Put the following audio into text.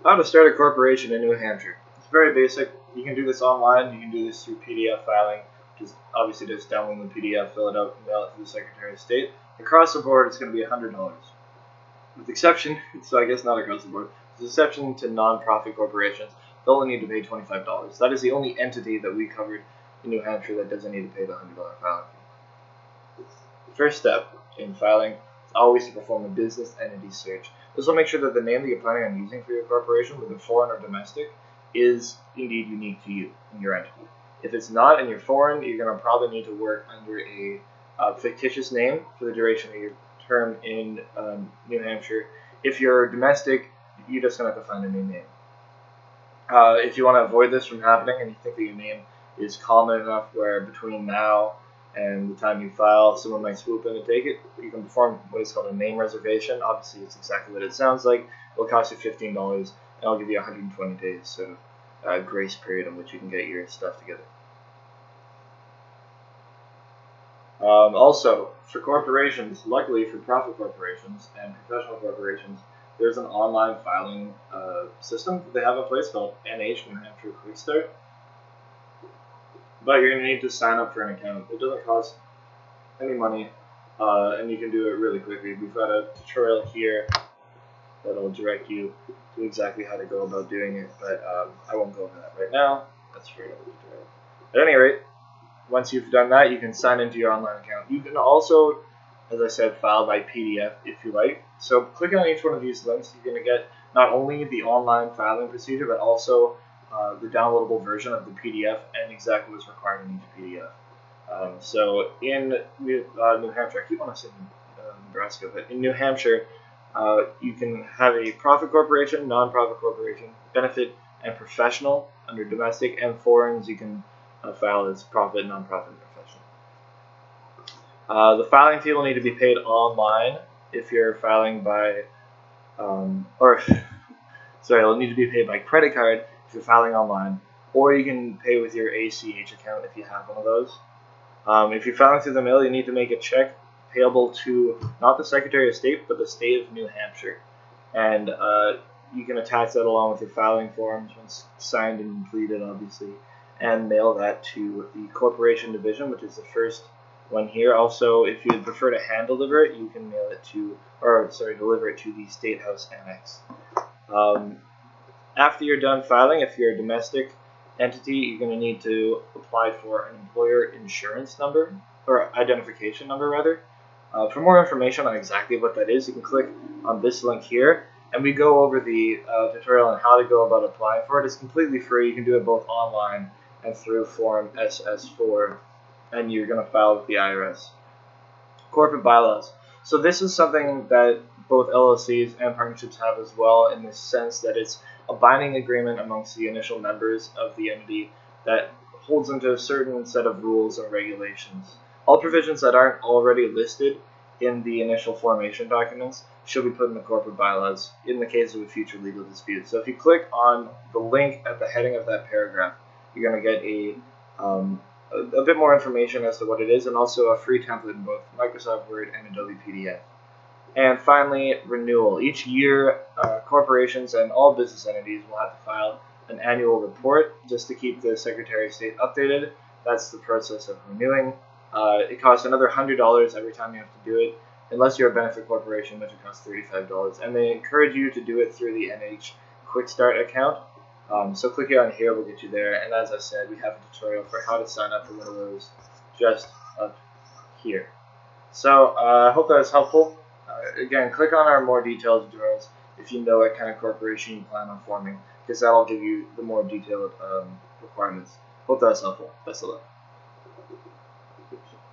How to start a corporation in New Hampshire. It's very basic. You can do this online. You can do this through PDF filing, which is obviously just download the PDF, fill it out, and mail it to the Secretary of State. Across the board, it's going to be $100. With exception, so I guess not across the board, with exception to non-profit corporations, they'll only need to pay $25. That is the only entity that we covered in New Hampshire that doesn't need to pay the $100 filing fee. The first step in filing is always to perform a business entity search. This will make sure that the name that you're planning on using for your corporation, whether foreign or domestic, is indeed unique to you and your entity. If it's not and you're foreign, you're going to probably need to work under a fictitious name for the duration of your term in New Hampshire. If you're domestic, you're just going to have to find a new name. If you want to avoid this from happening and you think that your name is common enough where between now and the time you file, someone might swoop in and take it, you can perform what is called a name reservation. Obviously, it's exactly what it sounds like. It'll cost you $15, and I'll give you 120 days, so a grace period in which you can get your stuff together. Also, for corporations, luckily for profit corporations and professional corporations, there's an online filing system that they have in place called NH, New Hampshire Quick Start. But you're going to need to sign up for an account. It doesn't cost any money, and you can do it really quickly. We've got a tutorial here that'll direct you to exactly how to go about doing it, but I won't go over that right now. That's for another tutorial. At any rate, once you've done that, you can sign into your online account. You can also, as I said, file by PDF if you like. So click on each one of these links. You're going to get not only the online filing procedure, but also the downloadable version of the PDF and exactly what's required in each PDF. So in New Hampshire, I keep wanting to say Nebraska, but in New Hampshire, you can have a profit corporation, non-profit corporation, benefit, and professional. Under domestic and foreigners, you can file as profit, non-profit, and professional. The filing fee will need to be paid online if you're filing by, it'll need to be paid by credit card if you're filing online, or you can pay with your ACH account if you have one of those. If you're filing through the mail, you need to make a check payable to not the Secretary of State, but the state of New Hampshire. And you can attach that along with your filing forms once signed and completed, obviously, and mail that to the Corporation Division, which is the first one here. Also, if you'd prefer to hand deliver it, you can mail it to, deliver it to the State House Annex. After you're done filing, if you're a domestic entity, you're going to need to apply for an employer insurance number, or identification number rather. For more information on exactly what that is, you can click on this link here, and we go over the tutorial on how to go about applying for it. It's completely free. You can do it both online and through Form SS4, and you're going to file with the IRS. Corporate bylaws. So this is something that both LLCs and partnerships have as well, in the sense that it's a binding agreement amongst the initial members of the entity that holds them to a certain set of rules and regulations. All provisions that aren't already listed in the initial formation documents should be put in the corporate bylaws in the case of a future legal dispute. So if you click on the link at the heading of that paragraph, you're going to get a bit more information as to what it is, and also a free template in both Microsoft Word and Adobe PDF. And finally, renewal. Each year, corporations and all business entities will have to file an annual report just to keep the Secretary of State updated. That's the process of renewing. It costs another $100 every time you have to do it, unless you're a benefit corporation, which it costs $35. And they encourage you to do it through the NH Quick Start account. So clicking on here will get you there. And as I said, we have a tutorial for how to sign up for one of those just up here. So I hope that was helpful. Again, click on our more detailed tutorials if you know what kind of corporation you plan on forming, because that'll give you the more detailed requirements. Hope that was helpful. Best of luck.